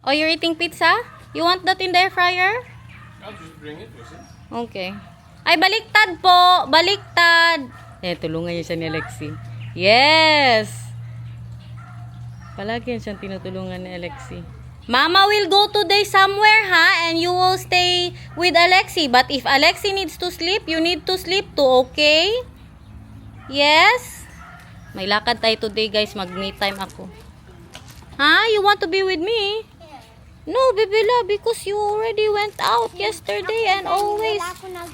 Oh, you're eating pizza? You want that in the air fryer? I'll just bring it with it. Okay. Ay, baliktad po. Baliktad. Eh, tulungan niya siya ni Alexi. Yes! Palagi yan siyang tinutulungan ni Alexi. Mama will go today somewhere, ha? And you will stay with Alexi. But if Alexi needs to sleep, you need to sleep too, okay? Yes? May lakad tayo today, guys. Mag-me time ako. Ha? You want to be with me? No, Bibila, because you already went out yesterday and always.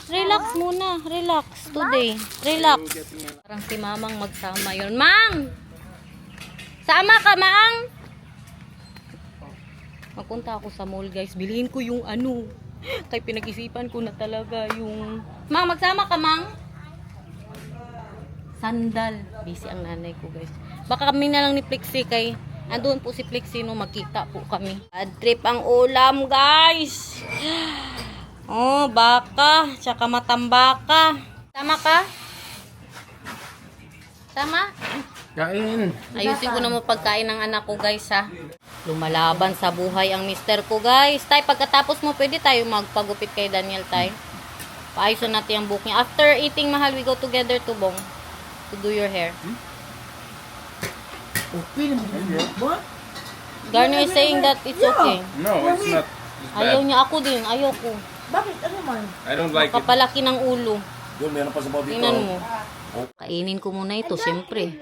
Relax muna. Relax today. Relax. Parang si Mamang magsama yun. Mang! Sama ka, Mang! Magpunta ako sa mall, guys. Bilhin ko yung ano. Kaya pinag-isipan ko na talaga yung... Mang, magsama ka, Mang? Sandal. Busy ang nanay ko, guys. Baka kami na lang ni Plexi kay... Andun po si Plexi, no? Magkita po kami. Bad trip ang ulam, guys. Oh, baka. Tsaka matambaka. Tama ka? Tama? Kain. Ayusin ko na mo pagkain ng anak ko, guys, ha. Lumalaban sa buhay ang mister ko, guys. Tay, pagkatapos mo, pwede tayo magpagupit kay Daniel, tay. Paayusin natin ang buhok niya. After eating, mahal, we go together to Bong to do your hair. Okay naman. What? Garner is saying that it's okay. No, it's not. It's Ayaw bad. niya, ako din. Ayaw ko. Bakit? Ano man? I don't like it. Kapalaki ng ulo. Yun, meron pa sa bobby Tingnan mo. Kainin ko muna ito, siyempre.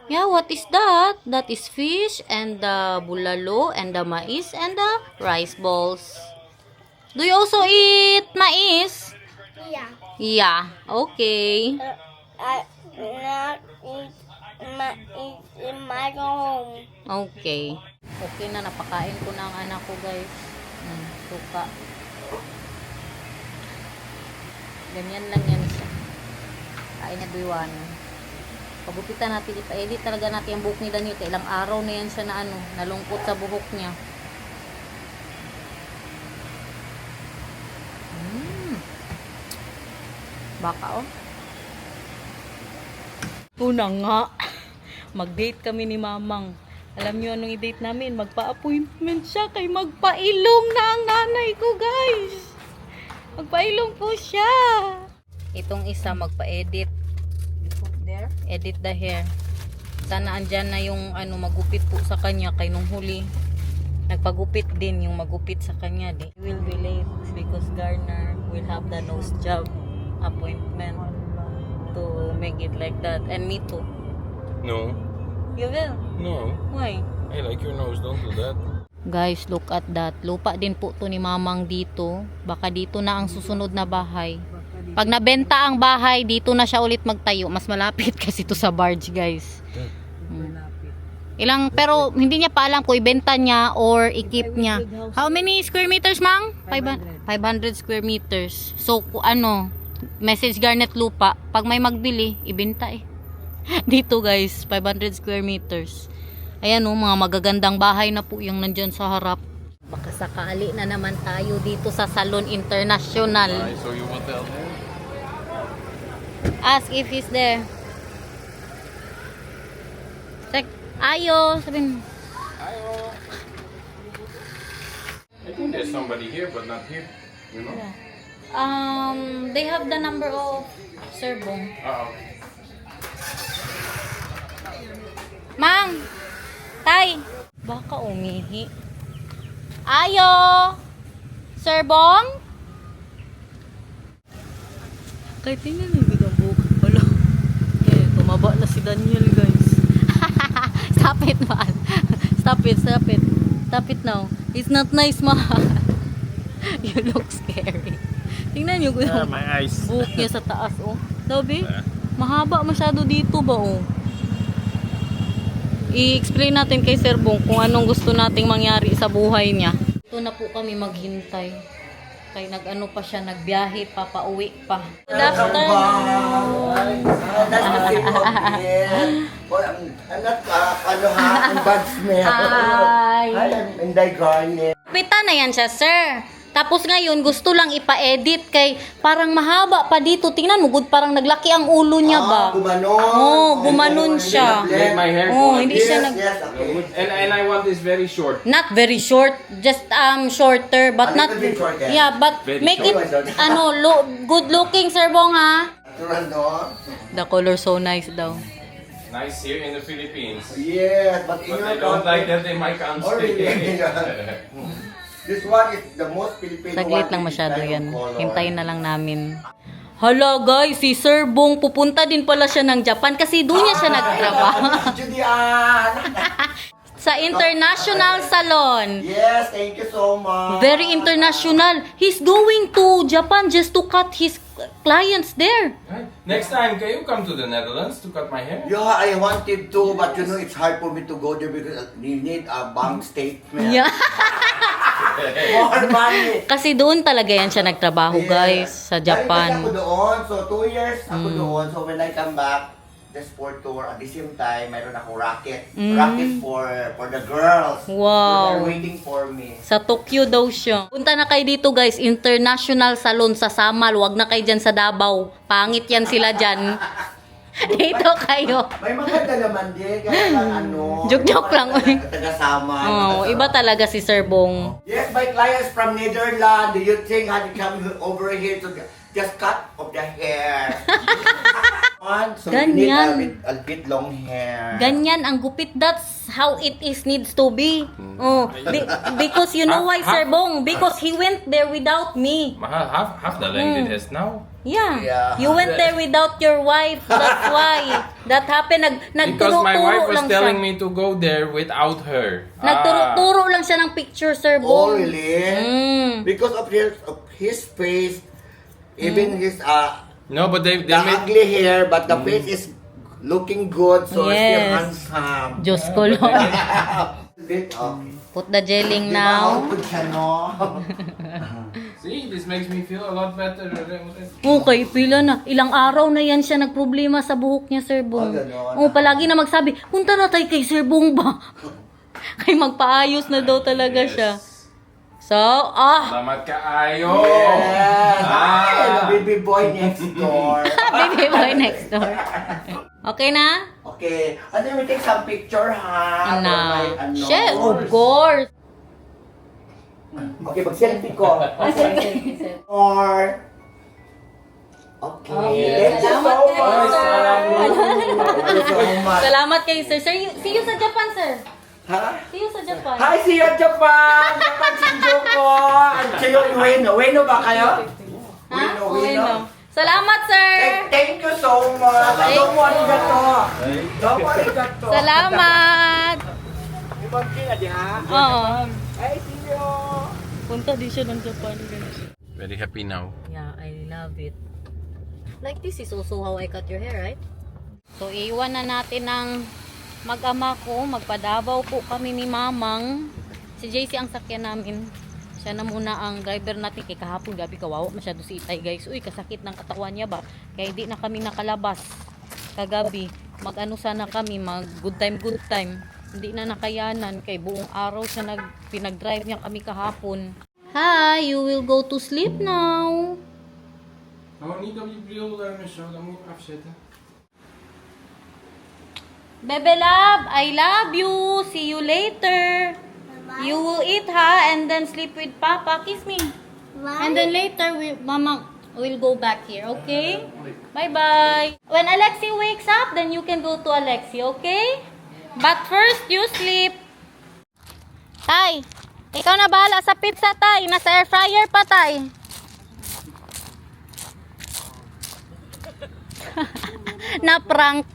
Yeah, what is that? That is fish and the bulalo and the mais and the rice balls. Do you also eat mais? Yeah. Yeah, okay. Not in my home. Okay. Okay na, napakain ko na ang anak ko, guys. Suka. Ganyan lang yan siya. Kain na buwan. Pagupitan natin, ipa-edit talaga natin ang buhok ni Daniel. Ilang araw na yan siya na nalungkot sa buhok niya. Baka, oh. Una nga. Mag-date kami ni Mamang. Alam niyo anong i-date namin? Magpa-appointment siya kay magpailong na ang nanay ko, guys. Magpailong po siya. Itong isa magpa-edit. Edit the hair. Sana andyan na yung ano magupit po sa kanya kay nung huli. Nagpagupit din yung magupit sa kanya. We will be late because Garner will have the nose job appointment to make it like that. And me too. No. You will? No. Why? I like your nose. Don't do that. Guys, look at that. Lupa din po to ni Mamang dito. Baka dito na ang susunod na bahay. Pag nabenta ang bahay, dito na siya ulit magtayo. Mas malapit kasi to sa barge, guys. Pero hindi niya pa alam kung ibenta niya or i-keep niya. How many square meters, Mang? 500 square meters. So, message Garnet lupa. Pag may magbili, ibenta eh. Dito, guys, 500 square meters. Ayan, mga magagandang bahay na po yung nandyan sa harap. Baka sakali na naman tayo dito sa Salon International. So you will tell him? Ask if he's there. Check. Ayo. Sabihin. I think there's somebody here, but not here. You know? They have the number of Sir Bong. Okay. Mang! Tay! Baka umihi. Ayo! Sir Bong? Kahit tingnan yung bigang buhok. Wala. Tumaba na si Daniel, guys. Stop it, man. Stop it, stop it. Stop it now. It's not nice, mahal. You look scary. Tingnan nyo yung my eyes. buhok niya sa taas, oh. Sabi, mahaba masyado dito ba, oh. I-explain natin kay Sir Bong kung anong gusto nating mangyari sa buhay niya. Ito na po kami maghintay. Kaya nag-ano pa siya, nagbiyahe pa, pauwi pa. Good afternoon. Anak ka, ano ha, ang bad smell. Hi. Ay, ang Inday Garnet. Pita na yan siya, sir. Tapos ngayon, gusto lang ipa-edit kay parang mahaba pa dito. Tingnan mo, good, parang naglaki ang ulo niya ba? Gumanon. Oo, gumanon siya. Make my hair Oh, go hindi like siya this. nag... Yes, okay. And I want this very short. Not very short, just shorter, but A not... little bit short, yeah. Yeah, but Very make short. it, good looking, Sir Bong, ha? Natural, no? The color so nice daw. Nice here in the Philippines. Yes, but in But your I don't like country- that in my country. Oh, really? This one is the most Filipino Saglit one lang with masyado kind of yan. color. Hintayin na lang namin. Hala guys, si Sir Bong pupunta din pala siya ng Japan kasi doon niya siya nagtrabaho. Julian! Sa International Salon. Yes, thank you so much. Very international. He's going to Japan just to cut his clients there. Right. Next time, can you come to the Netherlands to cut my hair? Yeah, I wanted to, but you know, it's hard for me to go there because you need a bank statement. Yeah. More money. Kasi doon talaga yan siya nagtrabaho guys, sa Dahil kasi ako Japan. doon, so 2 years ako doon. So when I come back, the sport tour, at the same time, mayroon ako racket. Racket for the girls. Wow. They're waiting for me. Sa Tokyo daw siya. Punta na kayo dito guys, International Salon sa Samal. Wag na kayo dyan sa Davao. Pangit yan sila dyan. Dito kayo. May maganda naman din, kaya lang ano. Joke-joke lang, uy. Taga-sama. Oh, iba talaga si Sir Bong. Yes, my clients from Netherlands, do you think how to come over here to just cut off the hair? So you need Ganyan. a bit long hair. Ganyan ang gupit. That's how it is needs to be. Oh, because you know why, Sir Bong? Because he went there without me. Mahal, half the length it has now. Yeah. Yeah. You went there without your wife. That's why. That happened. Because my wife Nagturo-turo was lang telling siya. me to go there without her. Nagturo-turo lang siya ng picture, Sir Oh, Bong. really? Because of his face, even his No, but they the made... ugly hair, but the face is looking good, so it's still Yes. handsome. Diyos ko, Lord. Bit, okay. Put the gelling Diba, now. output siya, no? See, this makes me feel a lot better. Okay, pila na. Ilang araw na yan siya nagproblema sa buhok niya, Sir Bong. ganon. Oh, palagi na magsabi, punta na tayo kay Sir Bong ba? Kay magpaayos na daw talaga siya. So, Salamat kaayo! Yes! Ah. Baby boy next door. baby boy next door. Okay na? Okay, and then we take some picture, ha? Na. For my, Shit, of course. Okay, mag-selfie ko. Or... Okay. Thank you so much. Thank you so much. Salamat kay Sir. Sir, see you sa Japan, Sir. Ha? See you sa Japan. Hi, see you Japan! Japan, Shinjuku! At kayo, Ueno. Ueno ba kayo? Ha? Okay na. Salamat, Sir. Thank you so much. Don't worry gato. Don't worry gato. Salamat. Ibang kina di ha? Oo. Hi, see you. Punta din siya ng Japan, guys. Very happy now. Yeah, I love it. Like this is also how I cut your hair, right? So, iwan na natin ng mag-ama ko. Magpadabaw po kami ni Mamang. Si JC ang sakyan namin. Siya na muna ang driver natin. Kay kahapon, gabi kawawa masyado si Itay, guys. Uy, kasakit ng katawan niya ba? Kaya di na kami nakalabas. Kagabi, mag-ano sana kami, mag good time. Hindi na nakayanan. Kay buong araw siya pinag-drive niya kami kahapon. Hi, you will go to sleep now. Oh, niet op je bril zo, dan moet ik afzetten. Bebe love, I love you. See you later. You will eat ha and then sleep with Papa. Kiss me. And then later Mama will go back here, okay? Bye-bye. When Alexi wakes up, then you can go to Alexi, okay? But first, you sleep. Tay, ikaw na bahala sa pizza, Tay. Nasa air fryer pa, Tay. Na-prank.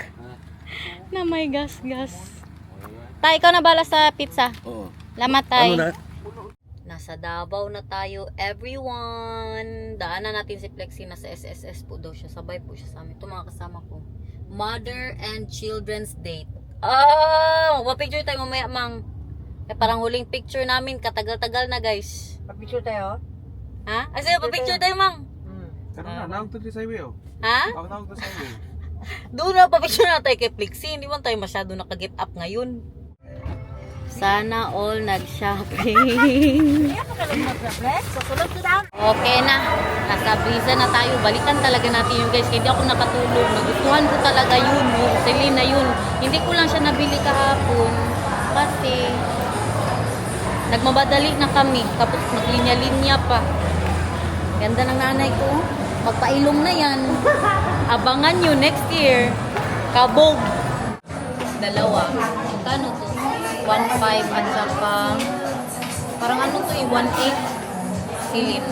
Na may gas. Tay, ikaw na bala sa pizza. Oo. Lamat, Tay. Ano na? Nasa Davao na tayo, everyone. Daanan natin si Plexi. Nasa SSS po daw siya. Sabay po siya sa amin. Ito mga kasama ko. Mother and Children's Date. Oh! Mapicture tayo mamaya, Mang. Parang huling picture namin. Katagal-tagal na, guys. Pag-picture tayo? Ha? Ay, sa'yo, papicture tayo, Mang. Tara na, naog to sa highway oh. Ha? Ako naog to sa highway. Doon na, papicture na tayo kay Plexi. Hindi man tayo masyado nakaget up ngayon. Sana all nag-shopping. Okay na. Nasa brisa na tayo. Balikan talaga natin yun guys. Kaya hindi ako nakatulog. Nagustuhan ko talaga yun. Yung Celine na yun. Hindi ko lang siya nabili kahapon. Kasi nagmabadali na kami. Tapos maglinya-linya pa. Ganda ng nanay ko. Magpailong na yan. Abangan nyo next year. Kabog. Dalawa. Magkano to? 1.5 at saka parang ano to eh, 1.8 silin.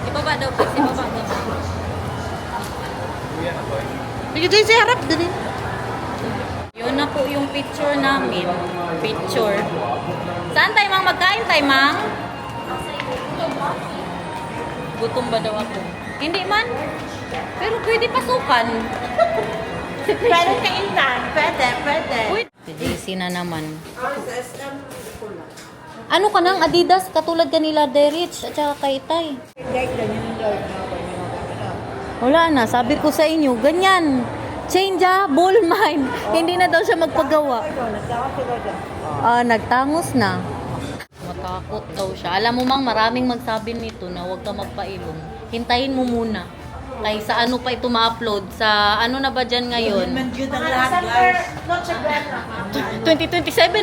Ibaba daw kasi ibaba daw. Bigyan tayo sa harap din. Yun na po yung picture namin. Picture. Saan tayo mang magkain tayo mang? Gutom ba daw ako? Hindi man. Pero pwede pasukan. Pwede kainan. Pwede. Uy, si JC na naman. Ano ka nang Adidas? Katulad kanila Derich at saka kay Tay. Wala na. Sabi ko sa inyo, ganyan. Changeable mind. Hindi na daw siya magpagawa. Nagtangos na. Matakot daw siya. Alam mo mang maraming magsabi nito na huwag ka magpailong. Hintayin mo muna. Kay sa ano pa ito ma-upload? Sa ano na ba dyan ngayon? 2027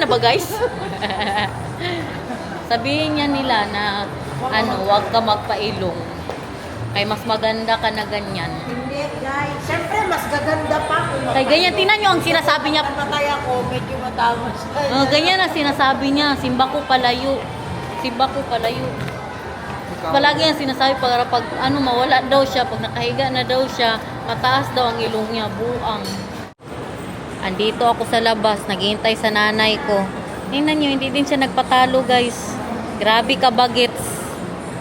na ba guys? Sabihin niya nila na ano, huwag ka magpailong. Kay mas maganda ka na ganyan. Hindi guys. Siyempre mas gaganda pa. Kay ganyan, tingnan nyo ang sinasabi niya. Patay ako, medyo matangos. Ganyan ang sinasabi niya. Simba ko palayo. Simba ko palayo. Palagi yung sinasabi pag ano, mawala daw siya. Pag nakahiga na daw siya, mataas daw ang ilong niya. Buang. Andito ako sa labas. Naghihintay sa nanay ko. Tingnan nyo, hindi din siya nagpatalo guys. Grabe ka bagets.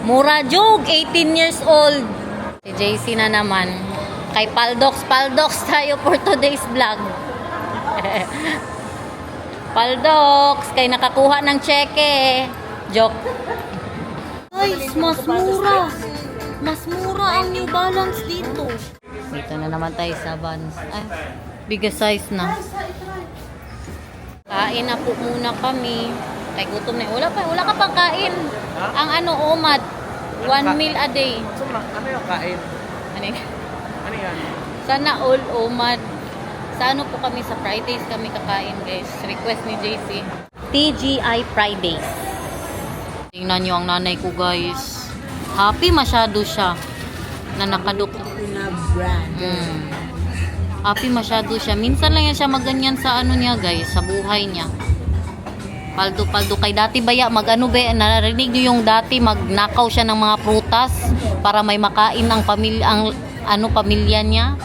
Mura jog, 18 years old. Si JC na naman. Kay Paldox tayo for today's vlog. Paldox, kay nakakuha ng cheque. Joke. Guys, mas mura. Mas mura ang New Balance dito. Dito na naman tayo sa Vans. Ay, biggest size na. Kain na po muna kami. Kay gutom na. Wala ka pang kain. Ang ano, OMAD. 1 meal a day. Ano yung kain? Ano yun? Ano yan? Sana all OMAD. Sa ano po kami sa Fridays kami kakain guys. Request ni JC. TGI Fridays. Tingnan nyo ang nanay ko guys. Happy masyado siya. Na nakaduk. Happy masyado siya. Minsan lang yan siya maganyan sa ano niya guys. Sa buhay niya. Paldo kay dati baya magano be narinig niyo yung dati magnakaw siya ng mga prutas para may makain ang pamilya niya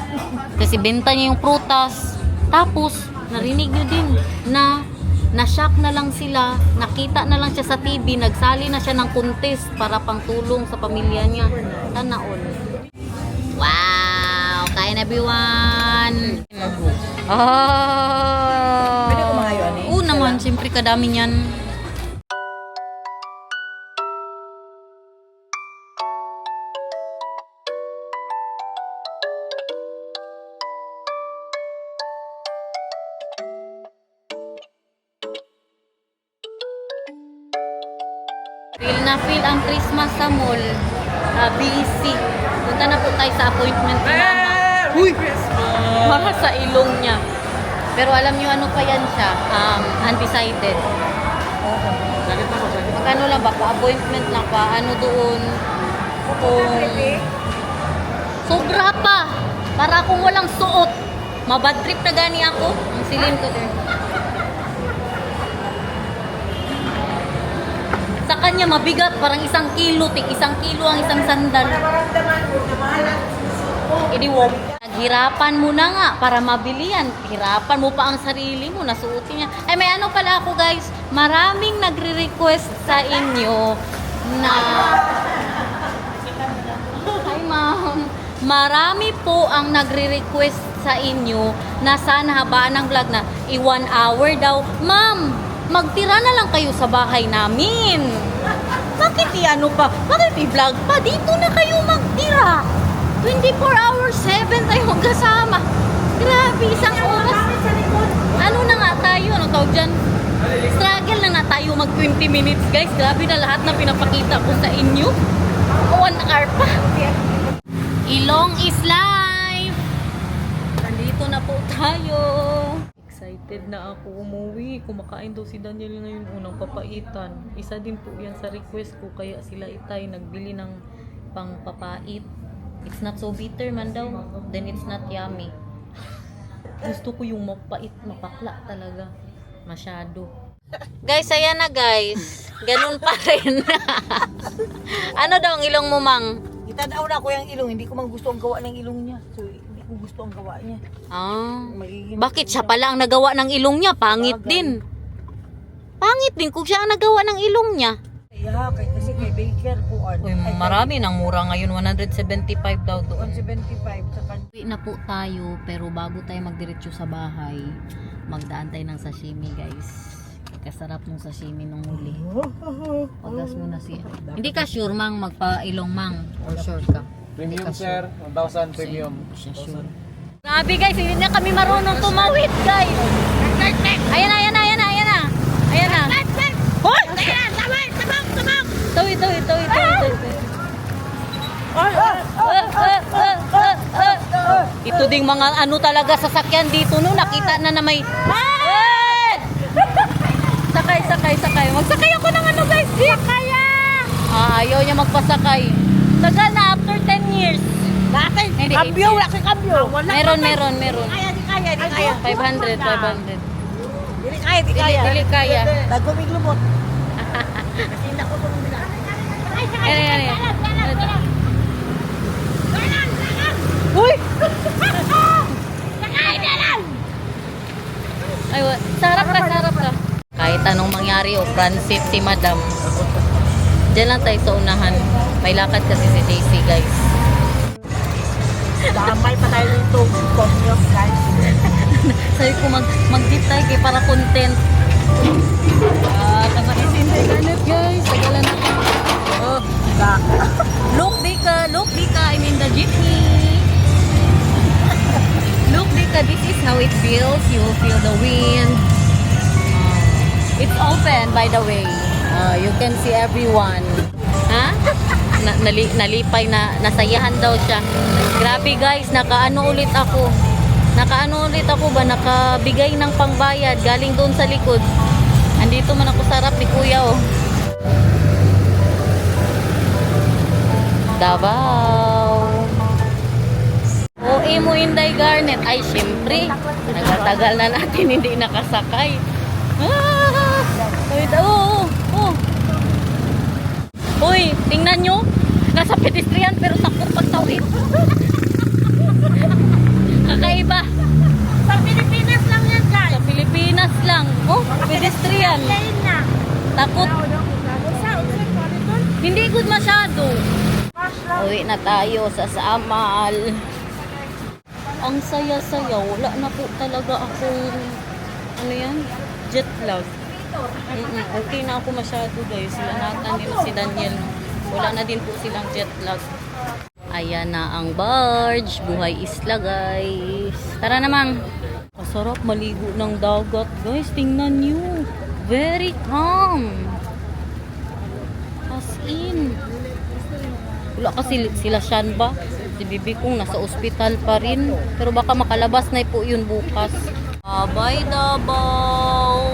kasi benta niya yung prutas tapos narinig niyo din na shock na lang sila, nakita na lang siya sa TV, nagsali na siya ng contest para pangtulong sa pamilya niya. Sana all. Wow, kain everyone. Pwede kumayo ani? Oo naman, siyempre kadami niyan. Feel na feel ang Christmas sa mall. Busy. Punta na po tayo sa appointment ni Mama. Uy! Para sa ilong niya. Pero alam niyo ano pa yan siya? Undecided. Magkano lang ba? Pa-appointment lang pa. Ano doon? Kung... Sobra pa! Para kung walang suot. Mabad trip na gani ako. Ang silin ko din. Sa kanya mabigat, parang 1 kilo, 1 kilo ang isang sandal. Idiwog. Naghirapan mo na nga para mabili yan. Hirapan mo pa ang sarili mo, nasuotin niya. Ay, may ano pala ako guys, maraming nagre-request sa inyo na... Hi ma'am. Marami po ang nagre-request sa inyo na sana habaan ng vlog na 1 hour daw. Ma'am, magtira na lang kayo sa bahay namin. Bakit i-ano pa? Bakit i-vlog pa? Dito na kayo magtira. 24 hours, 7 tayo magkasama. Grabe, isang oras. Ano na nga tayo, ano tawag dyan? Struggle na nga tayo mag 20 minutes, guys. Grabe na lahat na pinapakita ko sa inyo. 1 hour pa. Ilong is life! Nandito na po tayo. Excited na ako umuwi. Kumakain daw si Daniel ngayon unang papaitan. Isa din po yan sa request ko. Kaya sila itay nagbili ng pangpapait. It's not so bitter man daw. Then it's not yummy. Gusto ko yung mapait, mapakla talaga. Masyado. Guys, ayan na guys. Ganun pa rin. Ano daw ang ilong mo, Mang? Itadaw na ko yung ilong, hindi ko man gusto ang gawa ng ilong niya. So, hindi ko gusto ang gawa niya. Ah. Magiging Bakit siya pala ang nagawa ng ilong niya? Pangit din. Pangit din kung siya ang nagawa ng ilong niya. Kaya, kasi kay Baker po. Uy, marami nang mura ngayon. 175 daw doon. 175 sa kanya. Uwi na po tayo, pero bago tayo magdiretso sa bahay, magdaan tayo ng sashimi, guys. Kasarap ng sashimi nung huli. Pagas mo na siya. Hindi ka sure, Mang, magpa-ilong, Mang? Or sure ka? Premium, sir. 1,000 premium. Sure. Grabe, guys. Hindi na kami marunong tumawid, guys. Ayan na, ayan na, ayan na, ayan na. Ayan na. Hoy! Tawid, tawid, tawid, tawid, tawid. Ito ding mga ano talaga sasakyan dito no, nakita na may sakay, sakay, sakay. Magsakay ako ng ano guys, jeep. Ayaw niya magpasakay. Tagal na after 10 years. Bakit? Hindi, Kambyo, 8 wala kang kambyo. Meron, meron, meron. Kaya, di kaya, di kaya. 500, 500. Dili kaya, di kaya. Dili kaya. Nagumig lumot. Kasi hindi ako itong bila. Ayan, ayan, ayan. Uy! Ay, sarap ka, sarap ka. Kahit anong mangyari, o Francis, si Madam. Diyan lang tayo sa unahan. May lakad kasi si JC, guys. Damay pa tayo dito. Commute, guys. Sabi ko, mag-dip tayo kay para content. Kamaisin tayo ganit, guys. Tagalan na tayo. Oh, look, Dika, I'm in the jeepney. Look, Dika, this is how it feels. You will feel the wind. It's open, by the way. You can see everyone. Ha? Nalipay na, nasayahan daw siya. Grabe guys, nakaano ulit ako. Nakabigay ng pangbayad galing doon sa likod. Andito man ako sa harap ni Kuya, oh. Davao. OA mo Inday Garnet. Ay, syempre. Nagatagal na natin hindi nakasakay. Uy, tingnan nyo. Nasa pedestrian pero takot pagtawid. Kakaiba. Sa Pilipinas lang yan, guys. Sa Pilipinas lang. Oh, pedestrian. Lane na. Takot. Hindi good masyado. Uwi na tayo sa Samal. Ang saya-saya. Wala na po talaga akong ano yan? Jet lag. Okay na ako masyado guys. Sila Nathan din si Daniel. Wala na din po silang jet lag. Ayan na ang barge. Buhay isla guys. Tara namang. Masarap maligo ng dagat guys. Tingnan nyo. Very calm. As in. Wala kasi sila Shan ba? Si Bibi kong nasa ospital pa rin. Pero baka makalabas na po yun bukas. Bye Davao!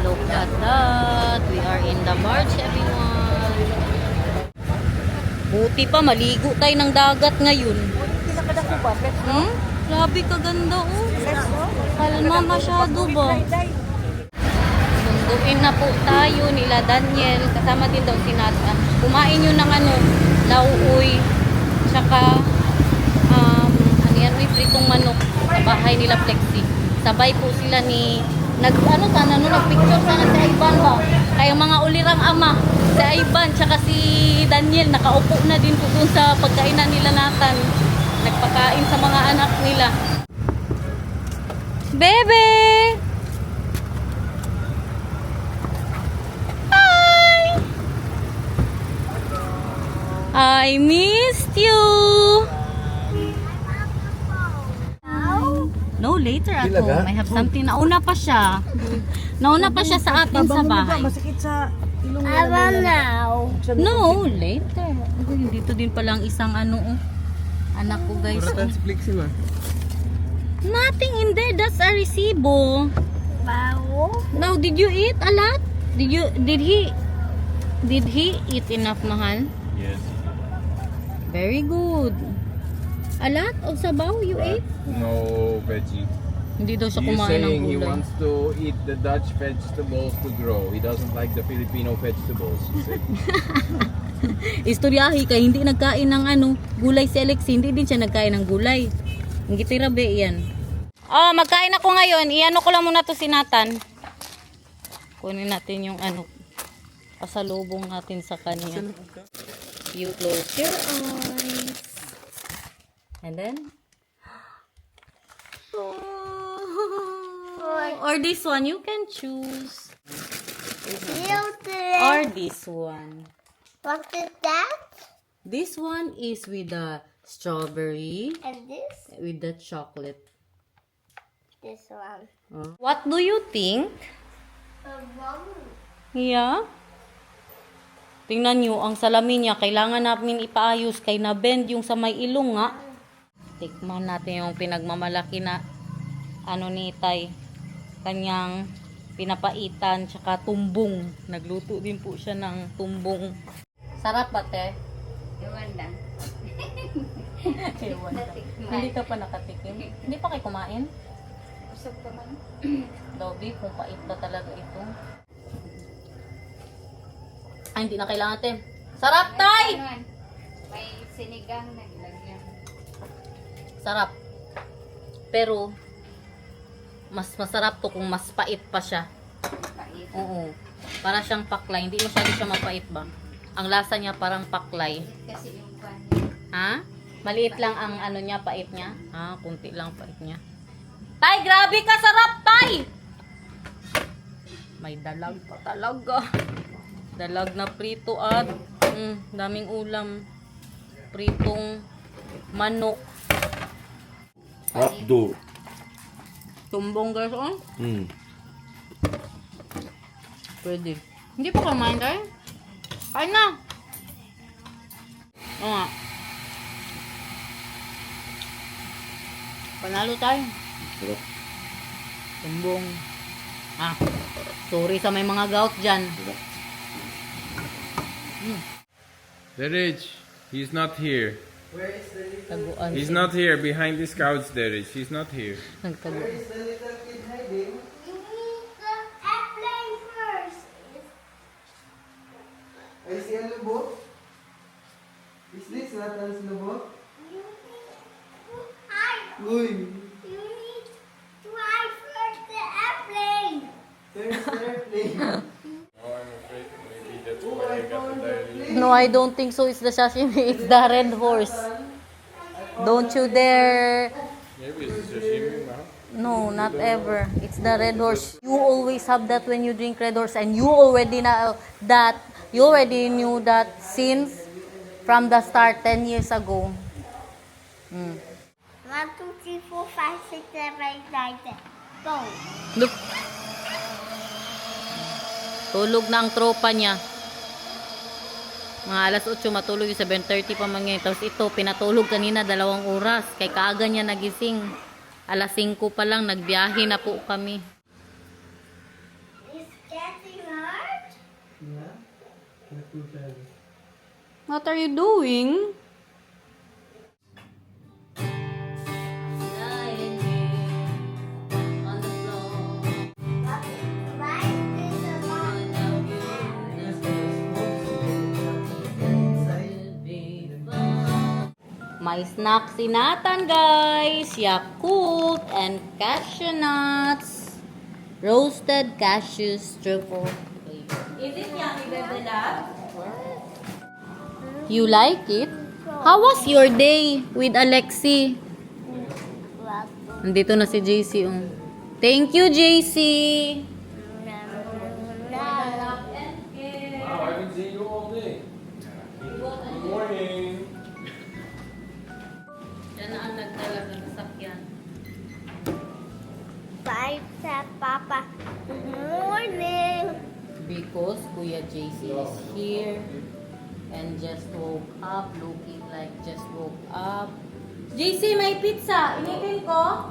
Look at that. We are in the barge, everyone. Buti pa, maligo tayo ng dagat ngayon. Pinakadako ba? Grabe kaganda, oh. Kalma masyado ba? Sunduin na po tayo nila Daniel. Kasama din daw si Nathan. Kumain yun ng ano, lauoy. Tsaka, ano yan, may pritong manok. Sa bahay nila Flexi. Sabay po sila ni nagpicture sana si Ivan ba? Kaya mga ulirang ama, si Ivan tsaka si Daniel nakaupo na din po dun sa pagkainan nila Nathan. Nagpakain sa mga anak nila. Bebe! Hi! I missed you. No, later at home. I have something. Nauna pa siya. Nauna pa siya sa atin sa bahay. Masakit sa ilong I want now. No, later. Uy, dito din pala ang isang ano, oh. Anak ko, guys. Oh. Nothing in there. That's a resibo. Wow. Now, did you eat a lot? Did he eat enough, mahal? Yes. Very good. A lot of sabaw you ate? No veggie. Hindi daw siya He's kumain ng saying he gulay. wants to eat the Dutch vegetables to grow. He doesn't like the Filipino vegetables. He said. Istoryahi kay hindi nagkain ng ano, gulay si Alexi, hindi din siya nagkain ng gulay. Ang gitirabe yan. Oh, magkain ako ngayon. Iano ko lang muna to si Nathan. Kunin natin yung ano, pasalubong natin sa kanya. You close your eyes. And then or this one, you can choose. Children. Or this one. What is that? This one is with the strawberry, And this? with the chocolate. This one. What do you think? Yeah? Tingnan nyo, ang salamin niya, kailangan namin ipaayos kay na-bend yung sa may ilong nga. Tikman natin yung pinagmamalaki na ano ni Tay. Kanyang pinapaitan, tsaka tumbong. Nagluto din po siya ng tumbong. Sarap ba, te? Ewan lang. Ewan lang. Hindi ka pa nakatikim? Hindi pa kayo kumain? Usap ka man. Dobby, kung pait ba talaga ito? Ay, hindi na kailangan, te. Sarap, Tay! May sinigang na ilagyan. Sarap. Pero, mas masarap to kung mas pait pa siya. Pait. Oo. Para siyang paklay. Hindi masyado siya mapait ba? Ang lasa niya parang paklay. Kasi yung pan. Ha? Maliit lang ang ano niya, pait niya. Ha? Kunti lang pait niya. Tay, grabe ka sarap, Tay! May dalag pa talaga. Dalag na prito at daming ulam. Pritong manok. Hotdog. Tumbong, guys, oh. Pwede. Hindi pa kumain tayo? Kain na! Oo nga. Panalo tayo. Tumbong. Ah, sorry sa may mga gout dyan. Derij, he's not here. Taguan. He's not here. Behind this couch, Derij. He's not here. Nagtaguan. You need the airplane first. Ay, si Alubo? Is this not Hans Lubo? You need to hide. Uy! You need to hide first the airplane. There's the airplane. Oh, I'm afraid maybe that's why I got the diarrhea. No, I don't think so. It's the sashimi. It's the red horse. Don't you dare. Maybe it's sashimi, huh? No, not ever. It's the red horse. You always have that when you drink red horse, and you already know that. You already knew that since from the start 10 years ago. 1, 2, 3, 4, 5, 6, 7, 8, 9, 10. Go. Look. Tulog na ang tropa niya. Mga alas 8 matulog, 7:30 pa man ngayon. Tapos ito, pinatulog kanina 2 oras. Kay kaaga niya nagising. Alas 5 pa lang, nagbiyahe na po kami. It's getting hard. Yeah? What are you doing? Why is the mom? May snack si Nathan, guys. Yakult and cashew nuts. Roasted cashews truffle. Is it yummy, Bebe Love? You like it? How was your day with Alexi? Nandito na si JC. Oh. Thank you, JC. Wow, I haven't seen you all day. Good morning. Tapos, Kuya JC is here. And just woke up, looking like just woke up. JC, may pizza. Initin ko?